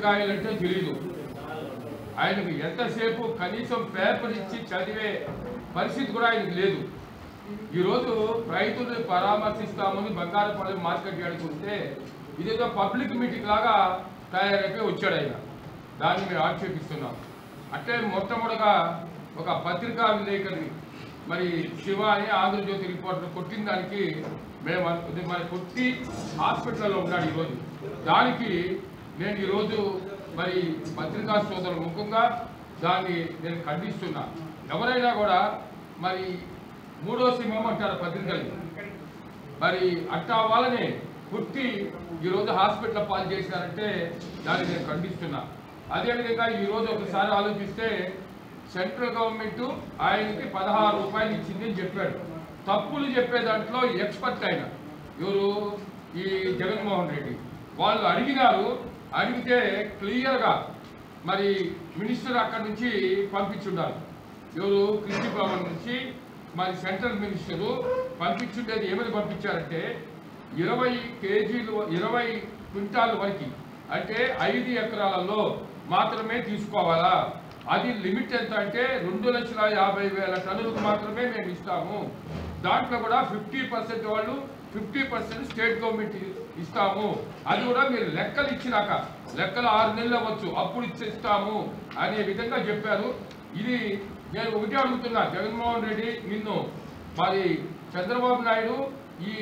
కాగితాలంటే తెలియదు. ఆయనకు ఎంతసేపు కనీసం పేపర్ ఇచ్చి చదివే పరిస్థితి కూడా ఆయనకు లేదు. ఈరోజు రైతుల్ని పరామర్శిస్తామని బంగారపల్లి మార్కెట్ యార్డ్కి వస్తే ఇదేదో పబ్లిక్ మీటింగ్ లాగా తయారైపోయి వచ్చాడు ఆయన. దాన్ని మేము ఆక్షేపిస్తున్నాం. అంటే మొట్టమొదటిగా ఒక పత్రికా విలేకరి మరి శివ అని ఆంధ్రజ్యోతి రిపోర్టర్ కొట్టిన దానికి మేము మరి కొట్టి హాస్పిటల్లో ఉన్నాడు ఈరోజు. దానికి నేను ఈరోజు మరి పత్రికా సోదరుల ముఖంగా దాన్ని నేను ఖండిస్తున్నా. ఎవరైనా కూడా మరి మూడో సింహం అంటారు పత్రికలు, మరి అట్టా వాళ్ళని కొట్టి ఈరోజు హాస్పిటల్ పాలు చేశారంటే దాన్ని నేను ఖండిస్తున్నా. అదేవిధంగా ఈరోజు ఒకసారి ఆలోచిస్తే సెంట్రల్ గవర్నమెంట్ ఆయనకి 16 రూపాయలు ఇచ్చిందని చెప్పాడు. తప్పులు చెప్పే దాంట్లో ఎక్స్పర్ట్ ఆయన ఎవరు, ఈ జగన్మోహన్ రెడ్డి. వాళ్ళు అడిగినారు, అడిగితే క్లియర్గా మరి మినిస్టర్ అక్కడి నుంచి పంపించున్నారు. ఎవరు, కృషి భవన్ నుంచి మరి సెంట్రల్ మినిస్టరు పంపించుండేది. ఏమని పంపించారంటే 20 కేజీలు 20 క్వింటాల వరకు అంటే 5 ఎకరాలలో మాత్రమే తీసుకోవాలా. అది లిమిట్ ఎంత అంటే 2,50,000 టన్నులకు మాత్రమే మేము ఇస్తాము. దాంట్లో కూడా 50% వాళ్ళు 50% స్టేట్ గవర్నమెంట్ ఇస్తాము. అది కూడా మీరు లెక్కలు ఇచ్చినాక, లెక్కలు 6 నెలలు అవ్వచ్చు, అప్పుడు ఇస్తాము అనే విధంగా చెప్పారు. ఇది నేను ఒకటే అడుగుతున్నా, జగన్మోహన్ రెడ్డి నిన్ను మరి చంద్రబాబు నాయుడు ఈ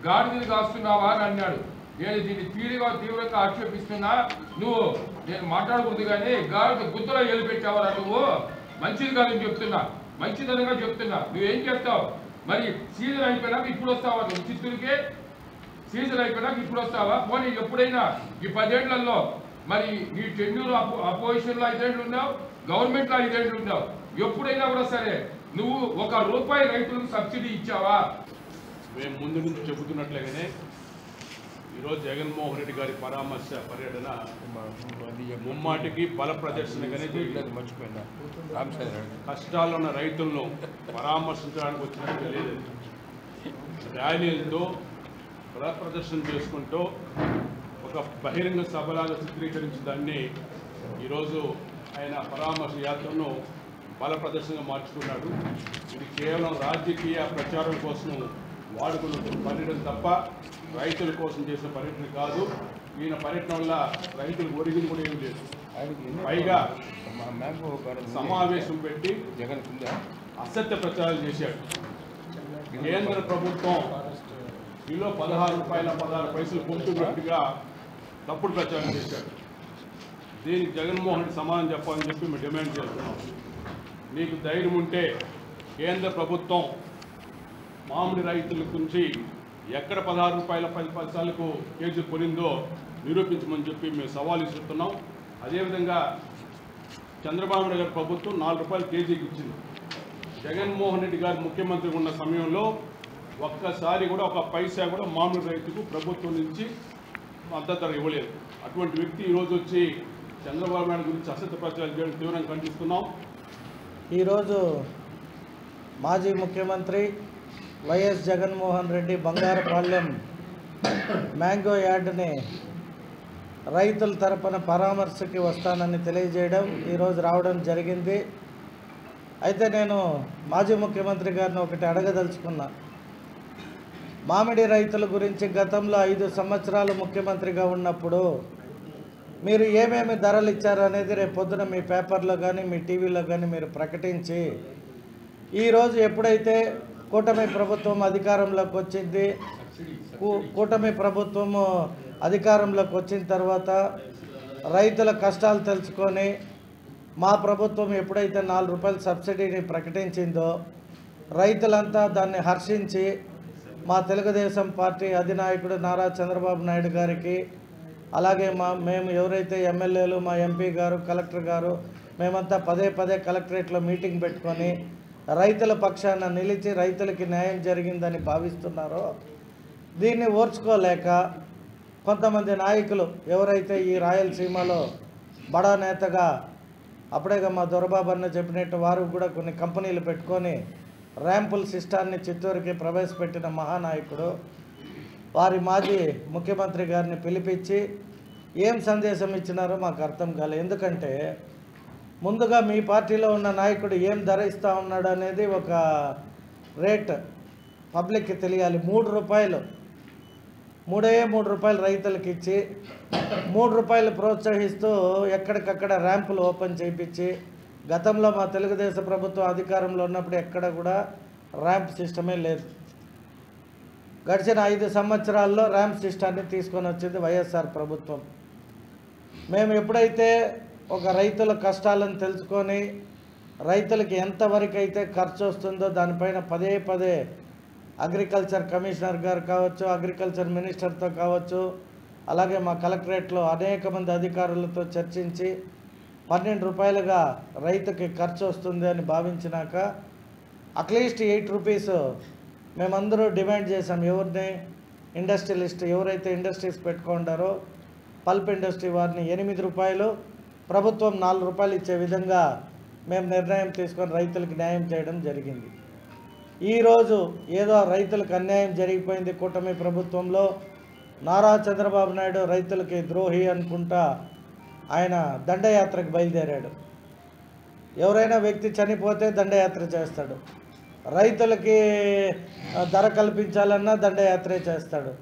గాడిదలు కాస్తున్నావా అని అన్నాడు. నేను దీన్ని తీవ్రంగా ఆక్షేపిస్తున్నా. నువ్వు నేను మాట్లాడకూడదు కానీ గాడిద గుద్దలో ఏలిపెట్టావరా నువ్వు, మంచిది కాదని చెప్తున్నా, మంచిదనంగా చెప్తున్నా. నువ్వేం చెప్తావు మరి? సీజన్ అయిపోయినాక ఇప్పుడు వస్తావా నువ్వు చిత్తూరుకే? సీజన్ అయిపోయినాక ఇప్పుడు వస్తావా? పోనీ ఎప్పుడైనా ఈ 10 ఏళ్లలో మరి నీ టెన్యూర్ అపోజిషన్లో 5 ఏళ్ళు ఉన్నావు, గవర్నమెంట్లో 5 ఏళ్ళు ఉన్నావు. ఎప్పుడైనా కూడా సరే నువ్వు ₹1 రైతులకు సబ్సిడీ ఇచ్చావా? మేము ముందు నుంచి చెబుతున్నట్లుగానే ఈరోజు జగన్మోహన్ రెడ్డి గారి పరామర్శ పర్యటన ముమ్మాటికి బల ప్రదర్శనగానే మర్చిపోయినా. కష్టాల్లో ఉన్న రైతులను పరామర్శించడానికి వచ్చినట్టు లేదు. ర్యాలీలతో బల ప్రదర్శన చేసుకుంటూ ఒక బహిరంగ సభలాగా చిత్రీకరించిన దాన్ని ఈరోజు ఆయన పరామర్శ యాత్రను బల ప్రదర్శనగా మార్చుకున్నాడు. ఇది కేవలం రాజకీయ ప్రచారం కోసం వాడుకున్న పర్యటన తప్ప రైతుల కోసం చేసిన పర్యటన కాదు. ఈయన పర్యటన వల్ల రైతులకు ఒరిగింది కూడా ఏమి లేదు. పైగా సమావేశం పెట్టి జగన్ అసత్య ప్రచారం చేశాడు. కేంద్ర ప్రభుత్వం కిలో ₹16.16 పొందుతున్నట్టుగా తప్పుడు ప్రచారం చేశాడు. దీనికి జగన్మోహన్ రెడ్డి సమాధానం చెప్పాలని చెప్పి మేము డిమాండ్ చేస్తున్నాం. మీకు ధైర్యం ఉంటే కేంద్ర ప్రభుత్వం మామిడి రైతుల గురించి ఎక్కడ ₹16.10 కేజీ కొనిందో నిరూపించమని చెప్పి మేము సవాల్ ఇస్తున్నాం. అదేవిధంగా చంద్రబాబు నాయుడు గారి ప్రభుత్వం ₹4 కేజీకి ఇచ్చింది. జగన్మోహన్ రెడ్డి గారు ముఖ్యమంత్రి ఉన్న సమయంలో ఒక్కసారి కూడా ఒక పైసా కూడా మామిడి రైతుకు ప్రభుత్వం నుంచి మద్దతు ధర ఇవ్వలేదు. అటువంటి వ్యక్తి ఈరోజు వచ్చి చంద్రబాబు నాయుడు గురించి అసత్య ప్రచారం చేయడం తీవ్రంగా ఖండిస్తున్నాం. ఈరోజు మాజీ ముఖ్యమంత్రి వైఎస్ జగన్మోహన్ రెడ్డి బంగారపాలెం మ్యాంగో యార్డ్ని రైతుల తరపున పరామర్శకి వస్తానని తెలియజేయడం ఈరోజు రావడం జరిగింది. అయితే నేను మాజీ ముఖ్యమంత్రి గారిని ఒకటి అడగదలుచుకున్నా. మామిడి రైతుల గురించి గతంలో 5 సంవత్సరాలు ముఖ్యమంత్రిగా ఉన్నప్పుడు మీరు ఏమేమి ధరలు ఇచ్చారు అనేది రేపు పొద్దున మీ పేపర్లో కానీ మీ టీవీలో కానీ మీరు ప్రకటించి, ఈరోజు ఎప్పుడైతే కూటమి ప్రభుత్వం అధికారంలోకి వచ్చింది, కూటమి ప్రభుత్వము అధికారంలోకి వచ్చిన తర్వాత రైతుల కష్టాలు తెలుసుకొని మా ప్రభుత్వం ఎప్పుడైతే ₹4 సబ్సిడీని ప్రకటించిందో రైతులంతా దాన్ని హర్షించి మా తెలుగుదేశం పార్టీ అధినాయకుడు నారా చంద్రబాబు నాయుడు గారికి, అలాగే మేము ఎవరైతే ఎమ్మెల్యేలు, మా ఎంపీ గారు, కలెక్టర్ గారు మేమంతా పదే కలెక్టరేట్లో మీటింగ్ పెట్టుకొని రైతుల పక్షాన నిలిచి రైతులకి న్యాయం జరిగిందని భావిస్తున్నారో, దీన్ని ఓర్చుకోలేక కొంతమంది నాయకులు ఎవరైతే ఈ రాయలసీమలో బడా నేతగా అప్పుడేగా మా దొరబాబు అన్న చెప్పినట్టు వారు కూడా కొన్ని కంపెనీలు పెట్టుకొని ర్యాంపుల్ సిస్టాన్ని చిత్తూరుకి ప్రవేశపెట్టిన మహానాయకుడు, వారి మాజీ ముఖ్యమంత్రి గారిని పిలిపించి ఏం సందేశం ఇచ్చినారో మాకు అర్థం కాలేదు. ఎందుకంటే ముందుగా మీ పార్టీలో ఉన్న నాయకుడు ఏం ధర ఇస్తూ ఉన్నాడు అనేది ఒక రేట్ పబ్లిక్కి తెలియాలి. 3 రూపాయలు, 3 రూపాయలు రైతులకు ఇచ్చి 3 రూపాయలు ప్రోత్సహిస్తూ ఎక్కడికక్కడ ర్యాంపులు ఓపెన్ చేయించి, గతంలో మా తెలుగుదేశం ప్రభుత్వం అధికారంలో ఉన్నప్పుడు ఎక్కడ కూడా ర్యాంప్ సిస్టమే లేదు. గడిచిన 5 సంవత్సరాల్లో ర్యాంప్ సిస్టాన్ని తీసుకొని వచ్చింది వైఎస్ఆర్ ప్రభుత్వం. మేము ఎప్పుడైతే ఒక రైతుల కష్టాలను తెలుసుకొని రైతులకి ఎంతవరకు అయితే ఖర్చు వస్తుందో దానిపైన పదే అగ్రికల్చర్ కమిషనర్ గారు కావచ్చు, అగ్రికల్చర్ మినిస్టర్తో కావచ్చు, అలాగే మా కలెక్టరేట్లో అనేక మంది అధికారులతో చర్చించి 12 రూపాయలుగా రైతుకి ఖర్చు వస్తుంది అని భావించినాక అట్లీస్ట్ 8 రూపీస్ మేమందరూ డిమాండ్ చేసాం. ఎవరిని? ఇండస్ట్రియలిస్ట్ ఎవరైతే ఇండస్ట్రీస్ పెట్టుకుంటారో పల్ప్ ఇండస్ట్రీ వారిని 8 రూపాయలు, ప్రభుత్వం 4 రూపాయలు ఇచ్చే విధంగా మేము నిర్ణయం తీసుకొని రైతులకు న్యాయం చేయడం జరిగింది. ఈరోజు ఏదో రైతులకు అన్యాయం జరిగిపోయింది కూటమి ప్రభుత్వంలో, నారా చంద్రబాబు నాయుడు రైతులకి ద్రోహి అనుకుంటా ఆయన దండయాత్రకు బయలుదేరాడు. ఎవరైనా వ్యక్తి చనిపోతే దండయాత్ర చేస్తాడు, రైతులకి ధర కల్పించాలన్నా దండయాత్రే చేస్తాడు.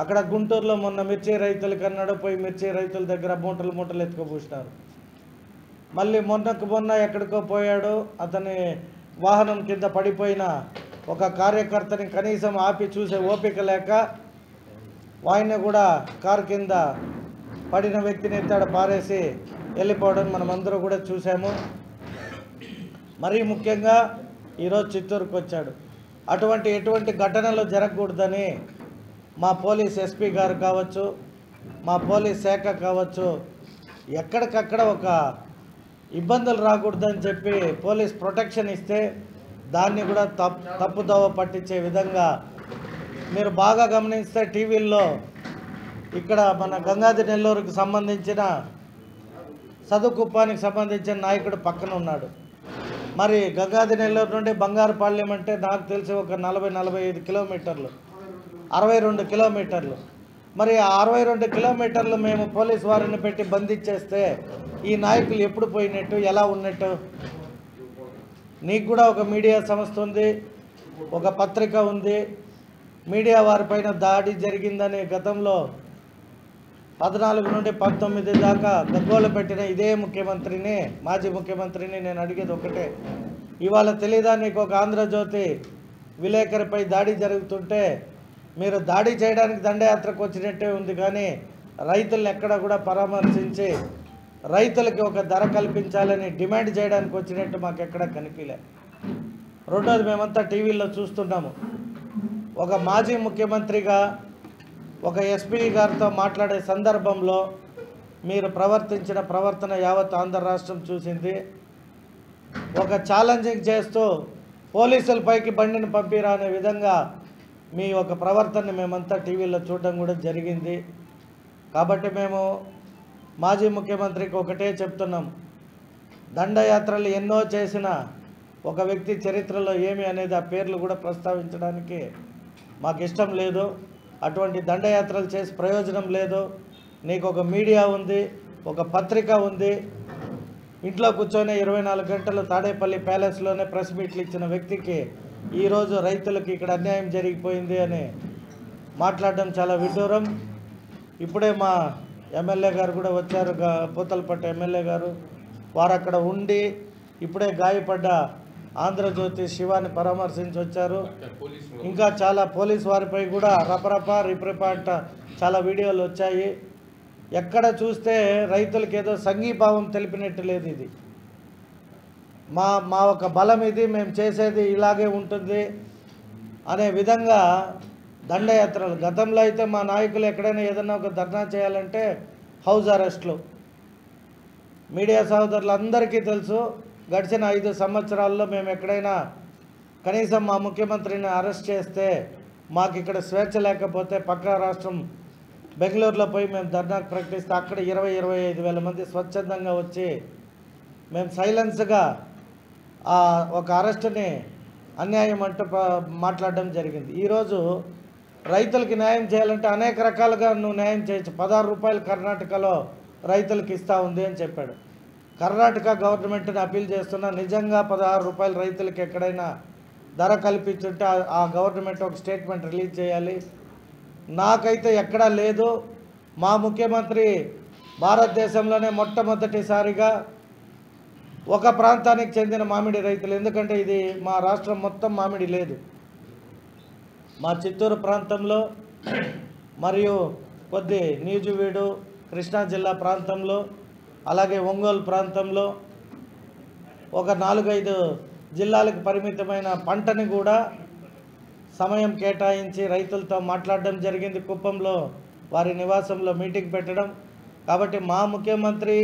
అక్కడ గుంటూరులో మొన్న మిర్చి రైతులకి అన్నాడు, పోయి మిర్చి రైతుల దగ్గర మూటలు ఎత్తుకోబూసినారు. మళ్ళీ మొన్న ఎక్కడికో పోయాడు, అతని వాహనం కింద పడిపోయిన ఒక కార్యకర్తని కనీసం ఆపి చూసే ఓపిక లేక వాయిని కూడా కారు కింద పడిన వ్యక్తిని ఎత్తాడు పారేసి వెళ్ళిపోవడం మనమందరూ కూడా చూసాము. మరీ ముఖ్యంగా ఈరోజు చిత్తూరుకు వచ్చాడు. ఎటువంటి ఘటనలు జరగకూడదని మా పోలీస్ ఎస్పీ గారు కావచ్చు, మా పోలీస్ శాఖ కావచ్చు, ఎక్కడికక్కడ ఒక ఇబ్బందులు రాకూడదని చెప్పి పోలీస్ ప్రొటెక్షన్ ఇస్తే దాన్ని కూడా తప్పుదోవ పట్టించే విధంగా మీరు బాగా గమనిస్తే టీవీల్లో ఇక్కడ మన గంగాధి నెల్లూరుకు సంబంధించిన సదుకుప్పానికి సంబంధించిన నాయకుడు పక్కన ఉన్నాడు. మరి గంగాధి నెల్లూరు నుండి బంగారుపాళ్యం అంటే నాకు తెలిసి ఒక 40-45 కిలోమీటర్లు, 62 కిలోమీటర్లు. మరి ఆ 62 కిలోమీటర్లు మేము పోలీసు వారిని పెట్టి బంధించేస్తే ఈ నాయకులు ఎప్పుడు పోయినట్టు, ఎలా ఉన్నట్టు? నీకు కూడా ఒక మీడియా సంస్థ ఉంది, ఒక పత్రిక ఉంది. మీడియా వారిపైన దాడి జరిగిందని గతంలో 14 నుండి 19 దాకా గగ్గోలు పెట్టిన ఇదే ముఖ్యమంత్రిని, మాజీ ముఖ్యమంత్రిని నేను అడిగేది ఒకటే, ఇవాళ తెలీదా నీకు ఒక ఆంధ్రజ్యోతి విలేకరిపై దాడి జరుగుతుంటే మీరు దాడి చేయడానికి దండయాత్రకు వచ్చినట్టే ఉంది, కానీ రైతులను ఎక్కడ కూడా పరామర్శించి రైతులకి ఒక ధర కల్పించాలని డిమాండ్ చేయడానికి వచ్చినట్టు మాకు ఎక్కడ కనిపించలే. రెండోది, మేమంతా టీవీల్లో చూస్తున్నాము, ఒక మాజీ ముఖ్యమంత్రిగా ఒక ఎస్పీ గారితో మాట్లాడే సందర్భంలో మీరు ప్రవర్తించిన ప్రవర్తన యావత్ ఆంధ్ర రాష్ట్రం చూసింది. ఒక ఛాలెంజింగ్ చేస్తూ పోలీసులపైకి బండిని పంపిరా అనే విధంగా మీ ఒక ప్రవర్తనని మేమంతా టీవీలో చూడడం కూడా జరిగింది. కాబట్టి మేము మాజీ ముఖ్యమంత్రికి ఒకటే చెప్తున్నాం, దండయాత్రలు ఎన్నో చేసిన ఒక వ్యక్తి చరిత్రలో ఏమి అనేది ఆ పేర్లు కూడా ప్రస్తావించడానికి మాకు ఇష్టం లేదు. అటువంటి దండయాత్రలు చేసి ప్రయోజనం లేదు. నీకు ఒక మీడియా ఉంది, ఒక పత్రిక ఉంది. ఇంట్లో కూర్చొని 24 గంటలు తాడేపల్లి ప్యాలెస్లోనే ప్రెస్ మీట్లు ఇచ్చిన వ్యక్తికి ఈరోజు రైతులకు ఇక్కడ అన్యాయం జరిగిపోయింది అని మాట్లాడడం చాలా విడ్డూరం. ఇప్పుడే మా ఎమ్మెల్యే గారు కూడా వచ్చారు, పూతలపట్టు ఎమ్మెల్యే గారు. వారు అక్కడ ఉండి ఇప్పుడే గాయపడ్డ ఆంధ్రజ్యోతి శివాని పరామర్శించి వచ్చారు. ఇంకా చాలా పోలీసు వారిపై కూడా రిప్రప అంట చాలా వీడియోలు వచ్చాయి. ఎక్కడ చూస్తే రైతులకి ఏదో సంఘీభావం తెలిపినట్టు లేదు. ఇది మా ఒక బలం, ఇది మేము చేసేది ఇలాగే ఉంటుంది అనే విధంగా దండయాత్రలు. గతంలో అయితే మా నాయకులు ఎక్కడైనా ఏదైనా ఒక ధర్నా చేయాలంటే హౌస్ అరెస్ట్లు. మీడియా సోదరులందరికీ తెలుసు, గడిచిన 5 సంవత్సరాల్లో మేము ఎక్కడైనా కనీసం మా ముఖ్యమంత్రిని అరెస్ట్ చేస్తే మాకు ఇక్కడ స్వేచ్ఛ లేకపోతే పక్క రాష్ట్రం బెంగళూరులో పోయి మేము ధర్నాకు ప్రకటిస్తే అక్కడ 20-25 వేల మంది స్వచ్ఛందంగా వచ్చి మేము సైలెన్స్గా ఒక అరెస్ట్ని అన్యాయం అంటూ మాట్లాడడం జరిగింది. ఈరోజు రైతులకి న్యాయం చేయాలంటే అనేక రకాలుగా నువ్వు న్యాయం చేయొచ్చు. 16 రూపాయలు కర్ణాటకలో రైతులకు ఇస్తూ ఉంది అని చెప్పాడు. కర్ణాటక గవర్నమెంట్ని అప్పీల్ చేస్తున్నా, నిజంగా 16 రూపాయలు రైతులకు ఎక్కడైనా ధర కల్పించుంటే ఆ గవర్నమెంట్ ఒక స్టేట్మెంట్ రిలీజ్ చేయాలి. నాకైతే ఎక్కడా లేదు. మా ముఖ్యమంత్రి భారతదేశంలోనే మొట్టమొదటిసారిగా ఒక ప్రాంతానికి చెందిన మామిడి రైతులు, ఎందుకంటే ఇది మా రాష్ట్రం మొత్తం మామిడి లేదు, మా చిత్తూరు ప్రాంతంలో మరియు కొద్ది నీజువీడు కృష్ణా జిల్లా ప్రాంతంలో అలాగే ఒంగోలు ప్రాంతంలో ఒక 4-5 జిల్లాలకు పరిమితమైన పంటని కూడా సమయం కేటాయించి రైతులతో మాట్లాడడం జరిగింది. కుప్పంలో వారి నివాసంలో మీటింగ్ పెట్టడం. కాబట్టి మా ముఖ్యమంత్రి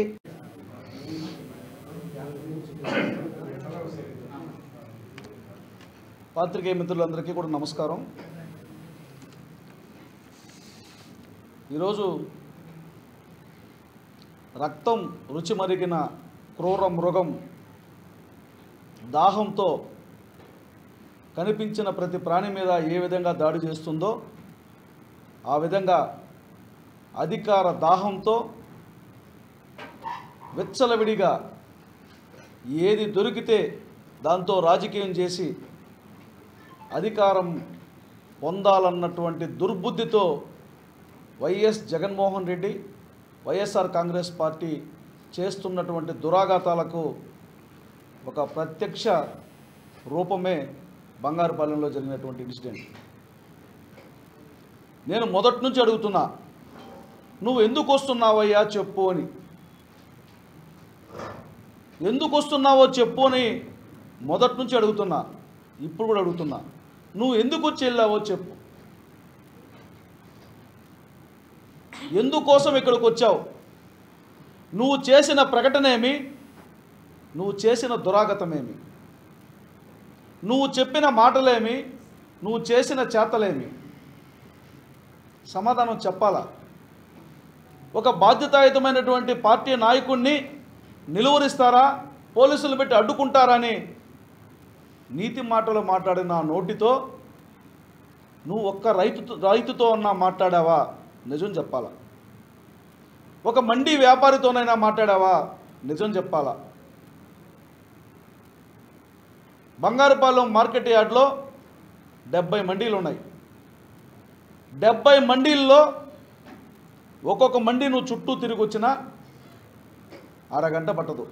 పాత్రికేయ మిత్రులందరికీ కూడా నమస్కారం. ఈరోజు రక్తం రుచి మరిగిన క్రూర మృగం దాహంతో కనిపించిన ప్రతి ప్రాణి మీద ఏ విధంగా దాడి చేస్తుందో ఆ విధంగా అధికార దాహంతో విచ్చలవిడిగా ఏది దొరికితే దాంతో రాజకీయం చేసి అధికారం పొందాలన్నటువంటి దుర్బుద్ధితో వైఎస్ జగన్మోహన్ రెడ్డి వైఎస్ఆర్ కాంగ్రెస్ పార్టీ చేస్తున్నటువంటి దురాఘాతాలకు ఒక ప్రత్యక్ష రూపమే బంగారుపాలెంలో జరిగినటువంటి ఇన్సిడెంట్. నేను మొదటి నుంచి అడుగుతున్నా, నువ్వు ఎందుకు వస్తున్నావయ్యా చెప్పు అని, ఎందుకు వస్తున్నావో చెప్పు అని మొదటి నుంచి అడుగుతున్నా, ఇప్పుడు కూడా అడుగుతున్నా. నువ్వు ఎందుకు వచ్చి వెళ్ళావో చెప్పు, ఎందుకోసం ఇక్కడికి వచ్చావు, నువ్వు చేసిన ప్రకటనేమి, నువ్వు చేసిన దురాగతమేమి, నువ్వు చెప్పిన మాటలేమి, నువ్వు చేసిన చేతలేమి, సమాధానం చెప్పాలా. ఒక బాధ్యతాయుతమైనటువంటి పార్టీ నాయకుడిని నిలువరిస్తారా, పోలీసులు పెట్టి అడ్డుకుంటారని నీతి మాటలు మాట్లాడిన నోటితో నువ్వు ఒక్క రైతుతో అన్నా మాట్లాడావా, నిజం చెప్పాలా. ఒక మండీ వ్యాపారితోనైనా మాట్లాడావా, నిజం చెప్పాలా. బంగారుపాలెం మార్కెట్ యార్డ్లో 70 మండీలు ఉన్నాయి. 70 మండీల్లో ఒక్కొక్క మండీ నువ్వు చుట్టూ తిరిగి వచ్చినా అరగంట పట్టదు.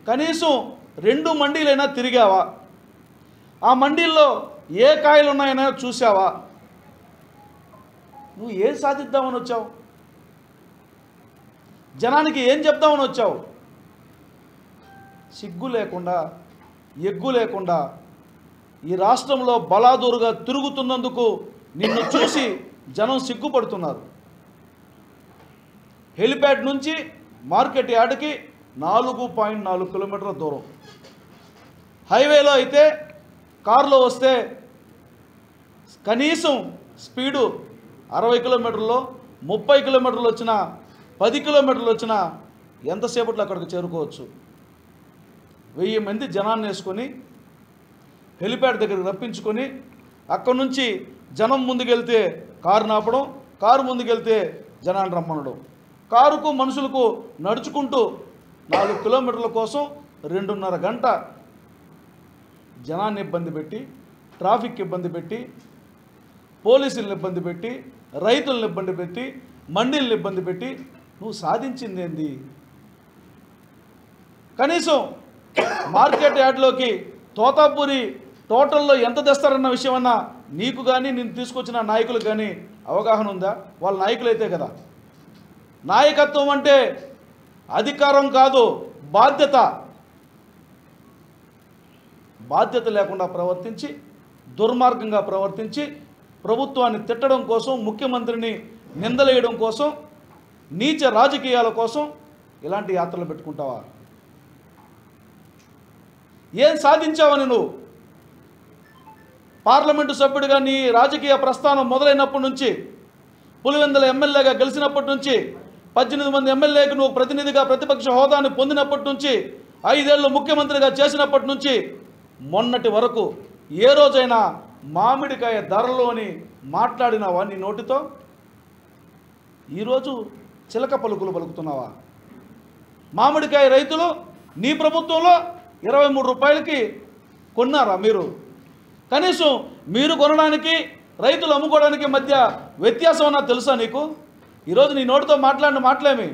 కనీసం 2 మండీలైనా తిరిగావా, ఆ మండీల్లో ఏ కాయలు ఉన్నాయైనా చూసావా, నువ్వు ఏం సాధిద్దామని వచ్చావు, జనానికి ఏం చెప్దామని వచ్చావు. సిగ్గు లేకుండా ఎగ్గు లేకుండా ఈ రాష్ట్రంలో బలాదూరుగా తిరుగుతున్నందుకు నిన్ను చూసి జనం సిగ్గుపడుతున్నారు. హెలిప్యాడ్ నుంచి మార్కెట్ యార్డ్కి 4.4 కిలోమీటర్ల దూరం. హైవేలో అయితే కారులో వస్తే కనీసం స్పీడు 60 కిలోమీటర్లో 30 కిలోమీటర్లు వచ్చినా 10 కిలోమీటర్లు వచ్చినా ఎంతసేపట్లో అక్కడికి చేరుకోవచ్చు. 1000 మంది జనాన్ని వేసుకొని హెలిప్యాడ్ దగ్గరికి రప్పించుకొని అక్కడి నుంచి జనం ముందుకెళ్తే కారు నాపడం, కారు ముందుకెళ్తే జనాన్ని రమ్మనడం, కారుకు మనుషులకు నడుచుకుంటూ 4 కిలోమీటర్ల కోసం 2.5 గంట జనాన్ని ఇబ్బంది పెట్టి, ట్రాఫిక్ ఇబ్బంది పెట్టి, పోలీసులను ఇబ్బంది పెట్టి, రైతులను ఇబ్బంది పెట్టి, మండీలను ఇబ్బంది పెట్టి నువ్వు సాధించింది ఏంది? కనీసం మార్కెట్ యార్డ్లోకి తోతాపూరి టోటల్లో ఎంత తెస్తారన్న విషయమన్నా నీకు కానీ నేను తీసుకొచ్చిన నాయకులకు కానీ అవగాహన ఉందా? వాళ్ళ నాయకులైతే కదా. నాయకత్వం అంటే అధికారం కాదు, బాధ్యత. బాధ్యత లేకుండా ప్రవర్తించి, దుర్మార్గంగా ప్రవర్తించి, ప్రభుత్వాన్ని తిట్టడం కోసం, ముఖ్యమంత్రిని నిందలేయడం కోసం, నీచ రాజకీయాల కోసం ఇలాంటి యాత్రలు పెట్టుకుంటావా? ఏం సాధించావని నువ్వు? పార్లమెంటు సభ్యుడిగా నీ రాజకీయ ప్రస్థానం మొదలైనప్పటి నుంచి, పులివెందుల ఎమ్మెల్యేగా గెలిచినప్పటి నుంచి, 18 మంది ఎమ్మెల్యేకి నువ్వు ప్రతినిధిగా ప్రతిపక్ష హోదాని పొందినప్పటి నుంచి, 5 ఏళ్ళు ముఖ్యమంత్రిగా చేసినప్పటి నుంచి మొన్నటి వరకు ఏ రోజైనా మామిడికాయ ధరలోని మాట్లాడినావా నీ నోటితో? ఈరోజు చిలక పలుకులు పలుకుతున్నావా? మామిడికాయ రైతులు నీ ప్రభుత్వంలో 23 రూపాయలకి కొన్నారా మీరు? కనీసం మీరు కొనడానికి రైతులు అమ్ముకోవడానికి మధ్య వ్యత్యాసం అన్నా తెలుసా నీకు? ఈరోజు నీ నోటితో మాట్లాడిన మాటలేమి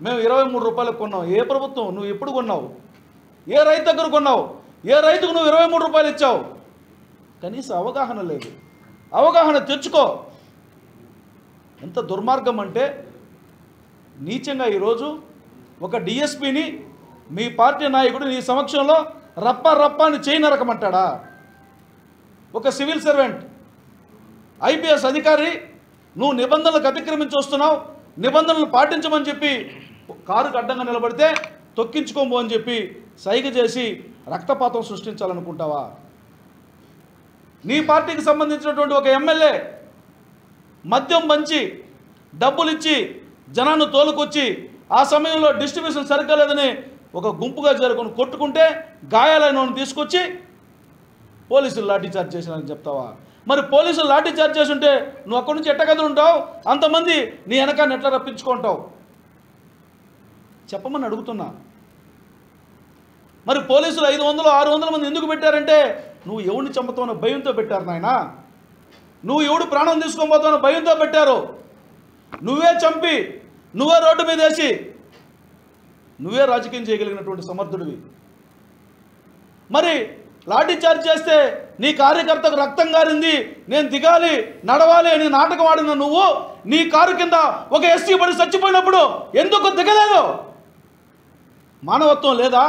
మేము 23 రూపాయలకు కొన్నాం. ఏ ప్రభుత్వం? నువ్వు ఎప్పుడు కొన్నావు? ఏ రైతు దగ్గర కొన్నావు? ఏ రైతుకు నువ్వు 23 రూపాయలు ఇచ్చావు? కనీసం అవగాహన లేదు. అవగాహన తెచ్చుకో. ఎంత దుర్మార్గం అంటే నీచంగా ఈరోజు ఒక డిఎస్పీని మీ పార్టీ నాయకుడు నీ సమక్షంలో రప్ప రప్ప అని చేయి నరకమంటాడా? ఒక సివిల్ సర్వెంట్ ఐపీఎస్ అధికారి నువ్వు నిబంధనలకు అతిక్రమించి వస్తున్నావు, నిబంధనలు పాటించమని చెప్పి కారుకు అడ్డంగా నిలబడితే తొక్కించుకోము అని చెప్పి సైగ చేసి రక్తపాతం సృష్టించాలనుకుంటావా? నీ పార్టీకి సంబంధించినటువంటి ఒక ఎమ్మెల్యే మద్యం పంచి డబ్బులు ఇచ్చి జనాన్ని తోలుకొచ్చి ఆ సమయంలో డిస్ట్రిబ్యూషన్ సరిగ్గా లేదని ఒక గుంపుగా చేరుకొని కొట్టుకుంటే గాయాలైన వాళ్ళని తీసుకొచ్చి పోలీసులు లాఠీచార్జ్ చేసినారని చెప్తావా? మరి పోలీసులు లాఠీచార్జ్ చేసి ఉంటే నువ్వు అక్కడి నుంచి ఎట్టగదులు ఉంటావు? అంతమంది నీ వెనకాన్ని ఎట్లా రప్పించుకుంటావు? చెప్పమని అడుగుతున్నా. మరి పోలీసులు 500-600 మంది ఎందుకు పెట్టారంటే నువ్వు ఎవడిని చంపుతావన్న భయంతో పెట్టారు నాయన. నువ్వు ఎవడు ప్రాణం తీసుకొని పోతావన్న భయంతో పెట్టారు. నువ్వే చంపి నువ్వే రోడ్డు మీద వేసి నువ్వే రాజకీయం చేయగలిగినటువంటి సమర్థుడివి. మరి లాఠీ చార్జ్ చేస్తే నీ కార్యకర్తకు రక్తం గారింది, నేను దిగాలి నడవాలి అని నాటకం ఆడిన నువ్వు నీ కారు కింద ఒక ఎస్టీ పడి చచ్చిపోయినప్పుడు ఎందుకు దిగలేదు? మానవత్వం లేదా?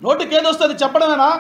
నోటికి ఏదొస్తుంది చెప్పడమేనా?